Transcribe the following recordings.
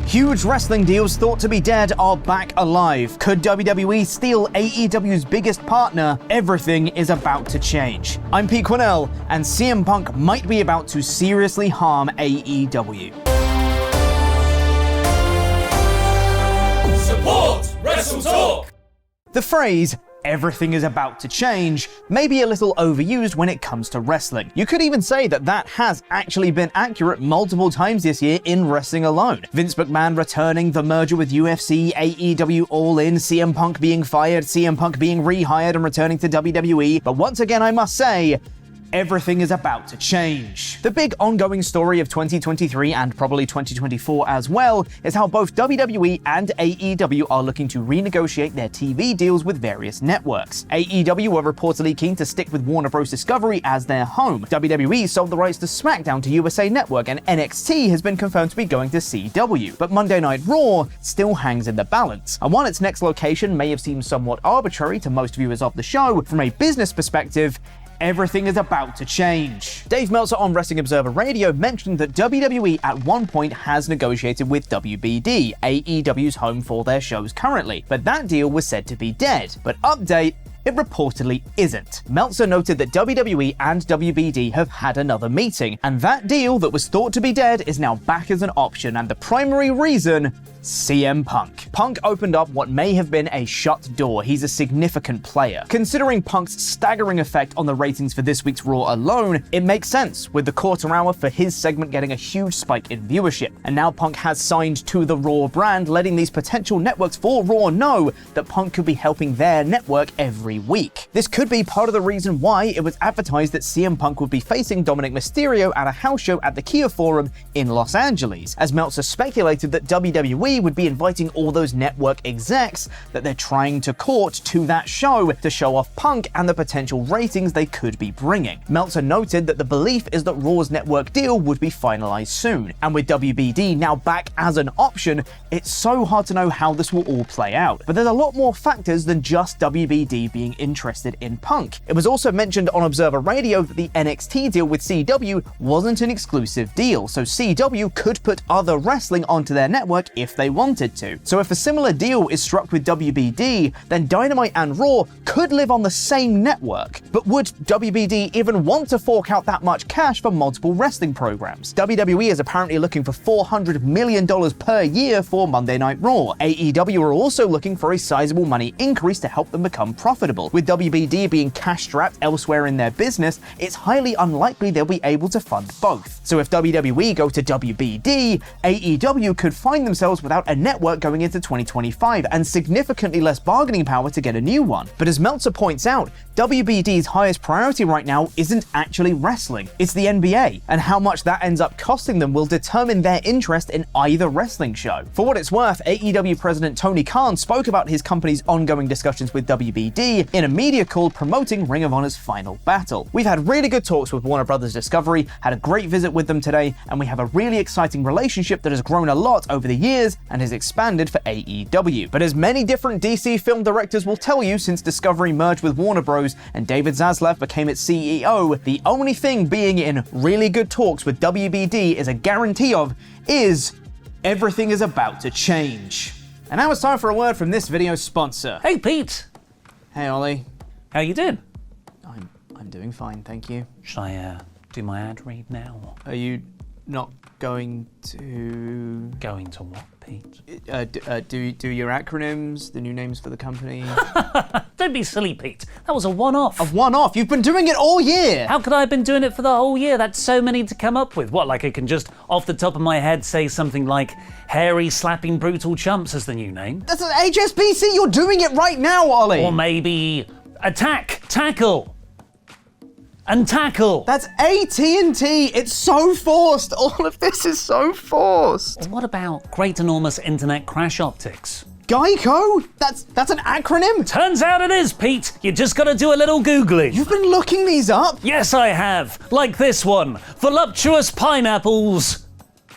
Huge wrestling deals thought to be dead are back alive. Could WWE steal AEW's biggest partner? Everything is about to change. I'm Pete Quinnell, and CM Punk might be about to seriously harm AEW. Support WrestleTalk! The phrase, "everything is about to change," may be a little overused when it comes to wrestling. You could even say that that has actually been accurate multiple times this year in wrestling alone. Vince McMahon returning, the merger with UFC, AEW All In, CM Punk being fired, CM Punk being rehired and returning to WWE. But once again, I must say, everything is about to change. The big ongoing story of 2023 and probably 2024 as well is how both WWE and AEW are looking to renegotiate their TV deals with various networks. AEW were reportedly keen to stick with Warner Bros. Discovery as their home. WWE sold the rights to SmackDown to USA Network, and NXT has been confirmed to be going to CW. But Monday Night Raw still hangs in the balance. And while its next location may have seemed somewhat arbitrary to most viewers of the show, from a business perspective, everything is about to change. Dave Meltzer on Wrestling Observer Radio mentioned that WWE at one point has negotiated with WBD, AEW's home for their shows currently, but that deal was said to be dead. But update, it reportedly isn't. Meltzer noted that WWE and WBD have had another meeting, and that deal that was thought to be dead is now back as an option, and the primary reason, CM Punk. Punk opened up what may have been a shut door. He's a significant player. Considering Punk's staggering effect on the ratings for this week's Raw alone, it makes sense, with the quarter hour for his segment getting a huge spike in viewership. And now Punk has signed to the Raw brand, letting these potential networks for Raw know that Punk could be helping their network every week. This could be part of the reason why it was advertised that CM Punk would be facing Dominic Mysterio at a house show at the Kia Forum in Los Angeles, as Meltzer speculated that WWE would be inviting all those network execs that they're trying to court to that show to show off Punk and the potential ratings they could be bringing. Meltzer noted that the belief is that Raw's network deal would be finalized soon, and with WBD now back as an option, it's so hard to know how this will all play out. But there's a lot more factors than just WBD being interested in Punk. It was also mentioned on Observer Radio that the NXT deal with CW wasn't an exclusive deal, so CW could put other wrestling onto their network if they wanted to. So if a similar deal is struck with WBD, then Dynamite and Raw could live on the same network. But would WBD even want to fork out that much cash for multiple wrestling programs? WWE is apparently looking for $400 million per year for Monday Night Raw. AEW are also looking for a sizable money increase to help them become profitable. With WBD being cash-strapped elsewhere in their business, it's highly unlikely they'll be able to fund both. So if WWE go to WBD, AEW could find themselves without a network going into 2025 and significantly less bargaining power to get a new one. But as Meltzer points out, WBD's highest priority right now isn't actually wrestling, it's the NBA, and how much that ends up costing them will determine their interest in either wrestling show. For what it's worth, AEW President Tony Khan spoke about his company's ongoing discussions with WBD in a media call promoting Ring of Honor's Final Battle. We've had really good talks with Warner Bros. Discovery, had a great visit with them today, and we have a really exciting relationship that has grown a lot over the years and has expanded for AEW. But as many different DC film directors will tell you since Discovery merged with Warner Bros. And David Zaslav became its CEO, the only thing being in really good talks with WBD is a guarantee of is everything is about to change. And now it's time for a word from this video's sponsor. Hey Pete! Hey Ollie. How you doing? I'm doing fine, thank you. Shall I do my ad read now? Are you not going to... Going to what, Pete? Do your acronyms, the new names for the company? Don't be silly, Pete. That was a one-off. A one-off? You've been doing it all year! How could I have been doing it for the whole year? That's so many to come up with. What, like I can just, off the top of my head, say something like Hairy Slapping Brutal Chumps as the new name? That's an HSBC! You're doing it right now, Ollie! Or maybe Attack, Tackle, and Tackle. That's AT&T. It's so forced. All of this is so forced. Or what about Great Enormous Internet Crash Optics? Geico? That's an acronym? Turns out it is, Pete. You just gotta do a little Googling. You've been looking these up? Yes, I have. Like this one. Voluptuous pineapples.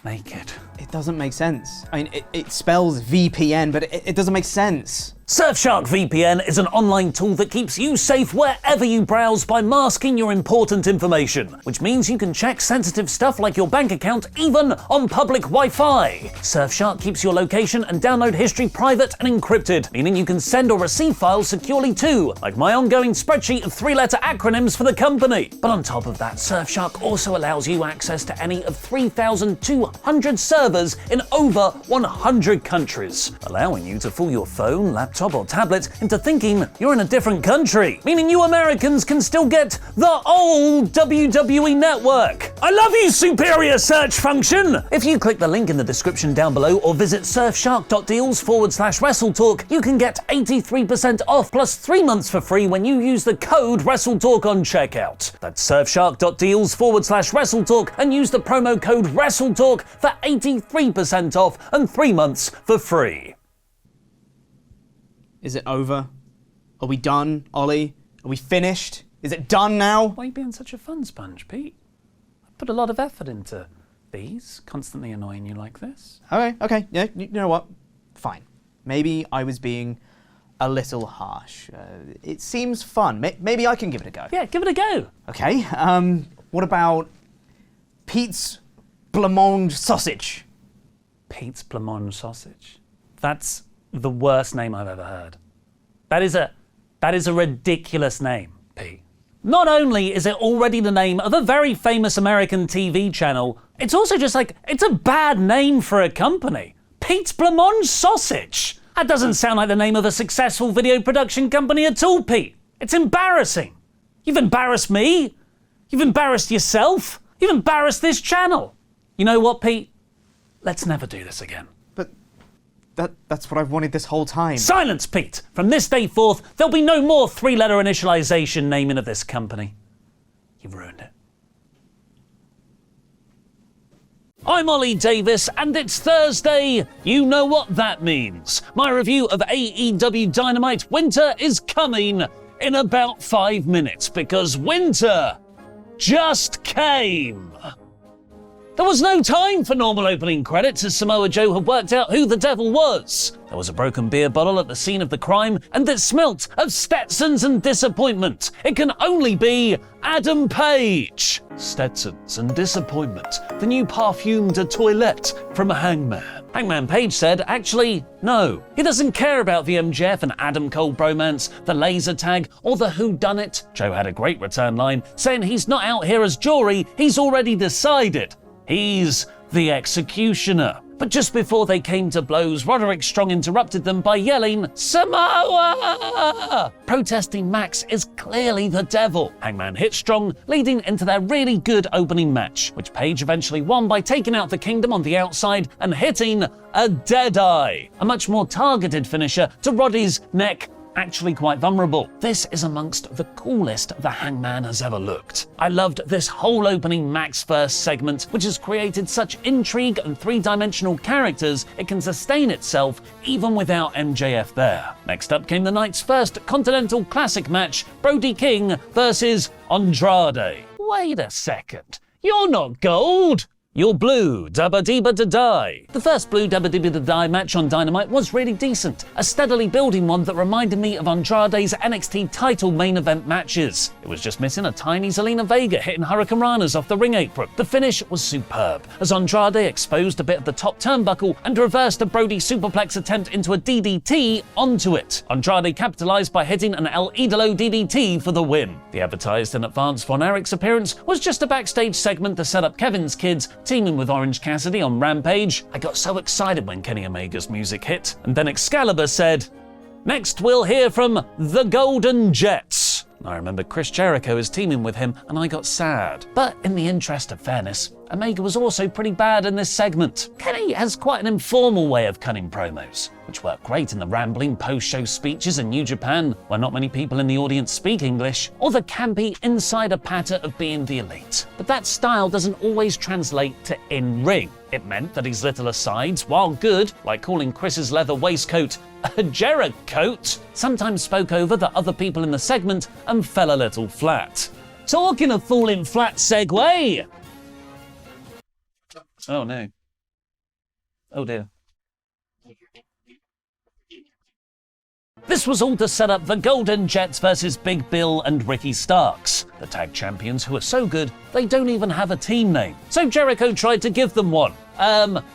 Naked. It doesn't make sense. I mean, it spells VPN, but it doesn't make sense. Surfshark VPN is an online tool that keeps you safe wherever you browse by masking your important information, which means you can check sensitive stuff like your bank account even on public Wi-Fi. Surfshark keeps your location and download history private and encrypted, meaning you can send or receive files securely too, like my ongoing spreadsheet of 3-letter acronyms for the company. But on top of that, Surfshark also allows you access to any of 3,200 servers in over 100 countries, allowing you to fool your phone, laptop, or tablet into thinking you're in a different country, meaning you Americans can still get the old WWE network. I love you, superior search function! If you click the link in the description down below or visit surfshark.deals/WrestleTalk, you can get 83% off plus 3 months for free when you use the code WrestleTalk on checkout. That's surfshark.deals/WrestleTalk and use the promo code WrestleTalk for 83% off and 3 months for free. Is it over? Are we done, Ollie? Are we finished? Is it done now? Why are you being such a fun sponge, Pete? I put a lot of effort into these, constantly annoying you like this. Okay, yeah, you know what? Fine. Maybe I was being a little harsh. It seems fun. Maybe I can give it a go. Yeah, give it a go. Okay, what about Pete's Blancmange sausage? Pete's Blancmange sausage. That's the worst name I've ever heard. That is a ridiculous name, Pete. Not only is it already the name of a very famous American TV channel, it's also just like, it's a bad name for a company. Pete's Blancmange sausage. That doesn't sound like the name of a successful video production company at all, Pete. It's embarrassing. You've embarrassed me. You've embarrassed yourself. You've embarrassed this channel. You know what, Pete? Let's never do this again. That's what I've wanted this whole time. Silence, Pete! From this day forth, there'll be no more 3-letter initialization naming of this company. You've ruined it. I'm Ollie Davis, and it's Thursday. You know what that means. My review of AEW Dynamite Winter is coming in about 5 minutes, because winter just came. There was no time for normal opening credits as Samoa Joe had worked out who the devil was. There was a broken beer bottle at the scene of the crime, and it smelt of Stetsons and disappointment. It can only be Adam Page. Stetsons and disappointment, the new parfum de toilette from Hangman. Hangman Page said, actually, no. He doesn't care about the MJF and Adam Cole bromance, the laser tag, or the whodunit. Joe had a great return line, saying he's not out here as jury, he's already decided. He's the executioner. But just before they came to blows, Roderick Strong interrupted them by yelling, Samoa! Protesting Max is clearly the devil. Hangman hit Strong, leading into their really good opening match, which Page eventually won by taking out the Kingdom on the outside and hitting a Deadeye, a much more targeted finisher to Roddy's neck, actually quite vulnerable. This is amongst the coolest the Hangman has ever looked. I loved this whole opening Max first segment, which has created such intrigue and 3-dimensional characters it can sustain itself even without MJF there. Next up came the night's first Continental Classic match, Brody King versus Andrade. Wait a second, you're not gold! You're blue, dabba deba da die. The first blue dabba deba da die match on Dynamite was really decent, a steadily building one that reminded me of Andrade's NXT title main event matches. It was just missing a tiny Zelina Vega hitting Hurricanranas off the ring apron. The finish was superb, as Andrade exposed a bit of the top turnbuckle and reversed a Brody superplex attempt into a DDT onto it. Andrade capitalized by hitting an El Idolo DDT for the win. The advertised in advance Von Erich's appearance was just a backstage segment to set up Kevin's kids teaming with Orange Cassidy on Rampage. I got so excited when Kenny Omega's music hit. And then Excalibur said, next we'll hear from the Golden Jets. I remember Chris Jericho is teaming with him and I got sad. But in the interest of fairness, Omega was also pretty bad in this segment. Kenny has quite an informal way of cutting promos, which work great in the rambling post-show speeches in New Japan, where not many people in the audience speak English, or the campy insider patter of being the elite. But that style doesn't always translate to in-ring. It meant that his little asides, while good, like calling Chris's leather waistcoat a Jericho, sometimes spoke over the other people in the segment and fell a little flat. Talking of falling flat segue. Oh no. Oh dear. This was all to set up the Golden Jets versus Big Bill and Ricky Starks, the tag champions who are so good they don't even have a team name. So Jericho tried to give them one.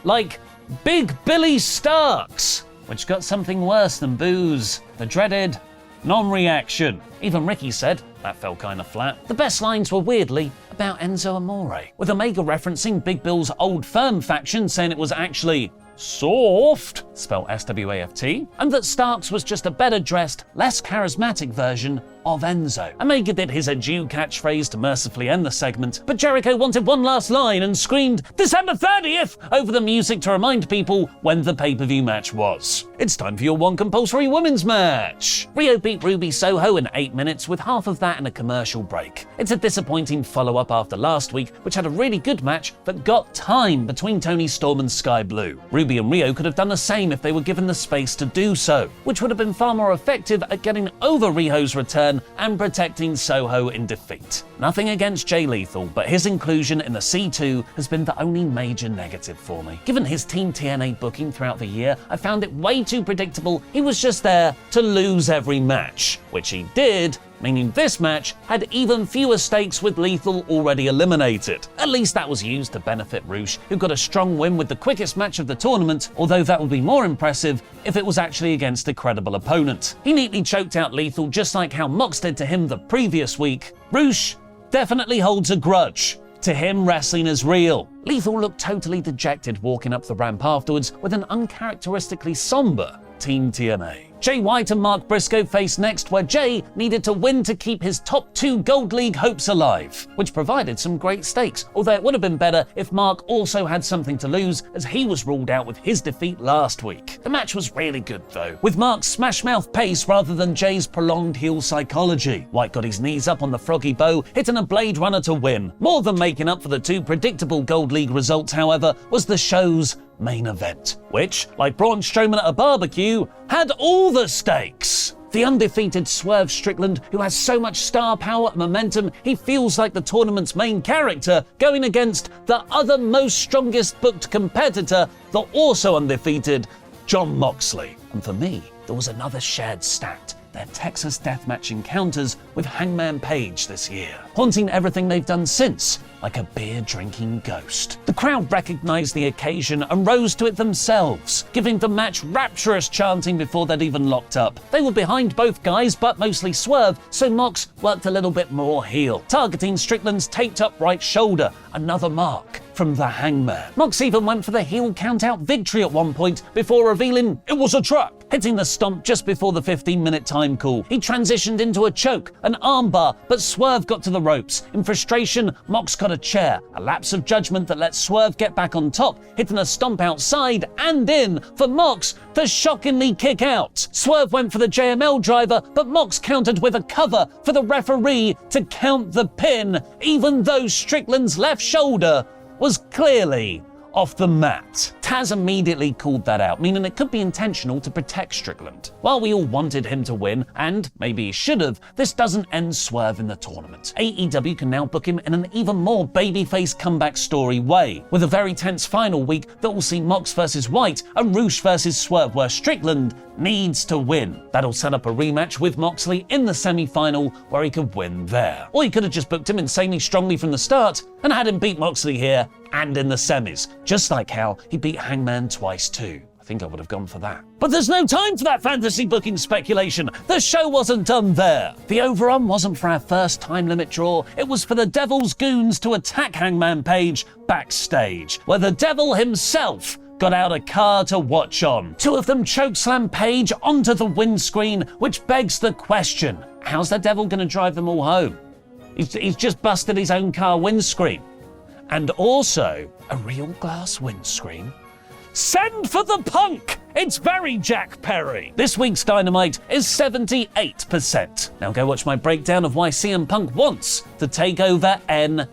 Like Big Billy Starks, which got something worse than booze. The dreaded non-reaction. Even Ricky said that fell kind of flat. The best lines were weirdly about Enzo Amore, with Omega referencing Big Bill's old firm faction, saying it was actually soft, spelled S-W-A-F-T, and that Starks was just a better dressed, less charismatic version of Enzo. Omega did his adieu catchphrase to mercifully end the segment, but Jericho wanted one last line and screamed December 30th over the music to remind people when the pay-per-view match was. It's time for your one compulsory women's match. Rio beat Ruby Soho in 8 minutes with half of that in a commercial break. It's a disappointing follow-up after last week, which had a really good match that got time between Toni Storm and Sky Blue. Ruby and Rio could have done the same if they were given the space to do so, which would have been far more effective at getting over Rio's return and protecting Soho in defeat. Nothing against Jay Lethal, but his inclusion in the C2 has been the only major negative for me. Given his Team TNA booking throughout the year, I found it way too predictable he was just there to lose every match, which he did, meaning this match had even fewer stakes with Lethal already eliminated. At least that was used to benefit Roosh, who got a strong win with the quickest match of the tournament, although that would be more impressive if it was actually against a credible opponent. He neatly choked out Lethal just like how Mox did to him the previous week. Roosh definitely holds a grudge. To him, wrestling is real. Lethal looked totally dejected walking up the ramp afterwards with an uncharacteristically somber Team TNA. Jay White and Mark Briscoe faced next, where Jay needed to win to keep his top 2 Gold League hopes alive, which provided some great stakes, although it would have been better if Mark also had something to lose, as he was ruled out with his defeat last week. The match was really good though, with Mark's smash-mouth pace rather than Jay's prolonged heel psychology. White got his knees up on the Froggy Bow, hitting a Blade Runner to win. More than making up for the 2 predictable Gold League results, however, was the show's main event, which, like Braun Strowman at a barbecue, had all the stakes. The undefeated Swerve Strickland, who has so much star power and momentum, he feels like the tournament's main character, going against the other most strongest booked competitor, the also undefeated Jon Moxley. And for me, there was another shared stat: their Texas Deathmatch encounters with Hangman Page this year, haunting everything they've done since, like a beer-drinking ghost. The crowd recognized the occasion and rose to it themselves, giving the match rapturous chanting before they'd even locked up. They were behind both guys, but mostly Swerve, so Mox worked a little bit more heel, targeting Strickland's taped-up right shoulder, another mark from the Hangman. Mox even went for the heel count-out victory at one point before revealing it was a trap, hitting the stomp just before the 15-minute time call. He transitioned into a choke, an armbar, but Swerve got to the ropes. In frustration, Mox got a chair, a lapse of judgment that let Swerve get back on top, hitting a stomp outside and in for Mox to shockingly kick out. Swerve went for the JML driver, but Mox countered with a cover for the referee to count the pin, even though Strickland's left shoulder was clearly off the mat. Taz immediately called that out, meaning it could be intentional to protect Strickland. While we all wanted him to win, and maybe he should have, this doesn't end Swerve in the tournament. AEW can now book him in an even more babyface comeback story way, with a very tense final week that will see Mox versus White and Roosh versus Swerve, where Strickland needs to win. That'll set up a rematch with Moxley in the semi-final where he could win there. Or he could have just booked him insanely strongly from the start and had him beat Moxley here and in the semis, just like how he beat Hangman twice too. I think I would have gone for that. But there's no time for that fantasy booking speculation. The show wasn't done there. The overrun wasn't for our first time limit draw. It was for the Devil's goons to attack Hangman Page backstage, where the Devil himself got out a car to watch on. 2 of them chokeslam Page onto the windscreen, which begs the question, how's the Devil going to drive them all home? He's just busted his own car windscreen. And also, a real glass windscreen? Send for the Punk! It's very Jack Perry. This week's Dynamite is 78%. Now go watch my breakdown of why CM Punk wants to take over NXT.